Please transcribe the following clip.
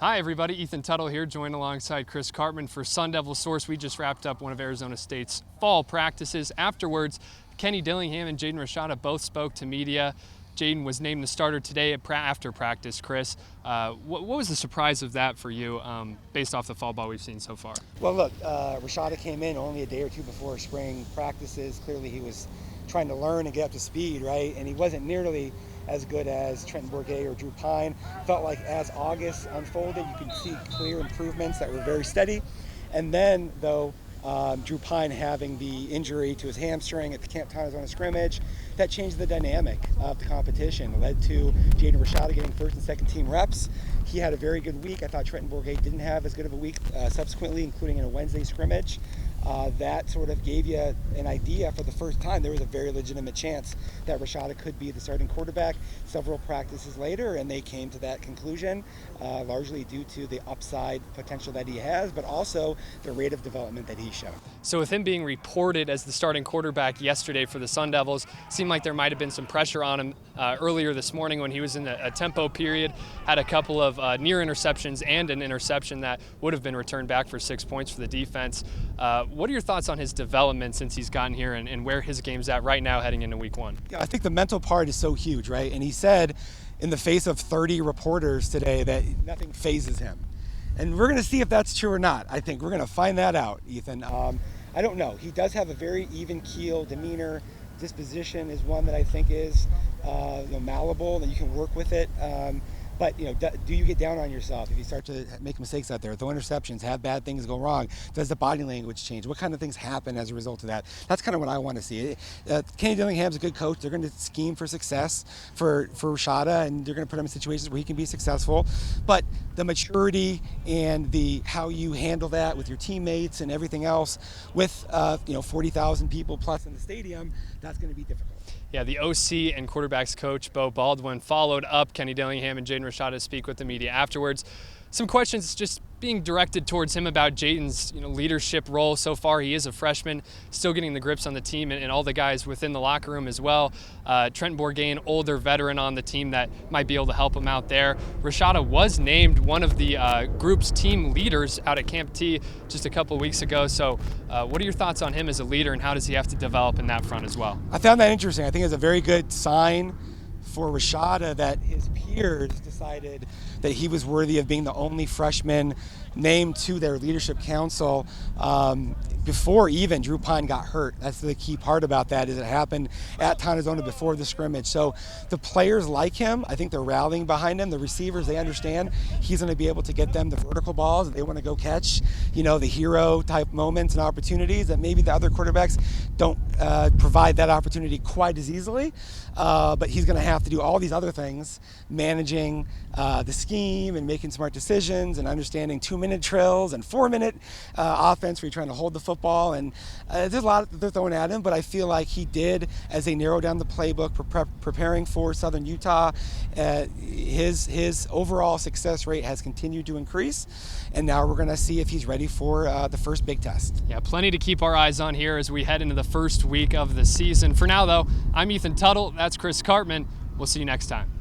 Hi everybody, Ethan Tuttle here, joined alongside Chris Cartman for SunDevilSource. We just wrapped up one of Arizona State's fall practices. Afterwards, Kenny Dillingham and Jaden Rashada both spoke to media. Jaden was named the starter today after practice. Chris, what was the surprise of that for you based off the fall ball we've seen so far? Well, look, Rashada came in only a day or two before spring practices. Clearly he was trying to learn and get up to speed, right? And he wasn't nearly as good as Trenton Bourguet or Drew Pine. Felt like as August unfolded, you could see clear improvements that were very steady. And then, though, Drew Pine having the injury to his hamstring at the Camp Arizona scrimmage, that changed the dynamic of the competition. It led to Jaden Rashada getting first and second team reps. He had a very good week. I thought Trenton Bourguet didn't have as good of a week subsequently, including in a Wednesday scrimmage. That sort of gave you an idea for the first time there was a very legitimate chance that Rashada could be the starting quarterback several practices later, and they came to that conclusion largely due to the upside potential that he has, but also the rate of development that he's shown. So with him being reported as the starting quarterback yesterday for the Sun Devils, seemed like there might have been some pressure on him earlier this morning when he was in a tempo period, had a couple of near interceptions and an interception that would have been returned back for 6 points for the defense. What are your thoughts on his development since he's gotten here and where his game's at right now heading into week one? Yeah, I think the mental part is so huge, right? And he said in the face of 30 reporters today that nothing phases him. And we're going to see if that's true or not. I think we're going to find that out, Ethan. I don't know. He does have a very even keel demeanor. Disposition is one that I think is malleable, that you can work with it. But, do you get down on yourself if you start to make mistakes out there, throw interceptions, have bad things go wrong? Does the body language change? What kind of things happen as a result of that? That's kind of what I want to see. Kenny Dillingham's a good coach. They're going to scheme for success for Rashada, and they're going to put him in situations where he can be successful. But the maturity and how you handle that with your teammates and everything else with 40,000 people plus in the stadium, that's going to be difficult. Yeah, the OC and quarterbacks coach, Beau Baldwin, followed up Kenny Dillingham and Jaden Rashada to speak with the media afterwards. Some questions just being directed towards him about Jaden's leadership role so far. He is a freshman, still getting the grips on the team and all the guys within the locker room as well. Trenton Bourguet, an older veteran on the team that might be able to help him out there. Rashada was named one of the group's team leaders out at Camp T just a couple of weeks ago. So what are your thoughts on him as a leader, and how does he have to develop in that front as well? I found that interesting. I think it's a very good sign for Rashada that his peers decided that he was worthy of being the only freshman named to their leadership council before even Drew Pine got hurt. That's the key part about that, is it happened at Arizona before the scrimmage. So the players like him. I think they're rallying behind him. The receivers, they understand he's going to be able to get them the vertical balls that they want to go catch, the hero type moments and opportunities that maybe the other quarterbacks don't provide that opportunity quite as easily. But he's going to have to do all these other things, managing the scheme and making smart decisions and understanding 2-minute drills and 4-minute offense where you're trying to hold the football. And there's a lot that they're throwing at him, but I feel like he did, as they narrow down the playbook, preparing for Southern Utah, his overall success rate has continued to increase. And now we're going to see if he's ready for the first big test. Yeah, plenty to keep our eyes on here as we head into the first week of the season. For now, though, I'm Ethan Tuttle. That's Chris Cartman. We'll see you next time.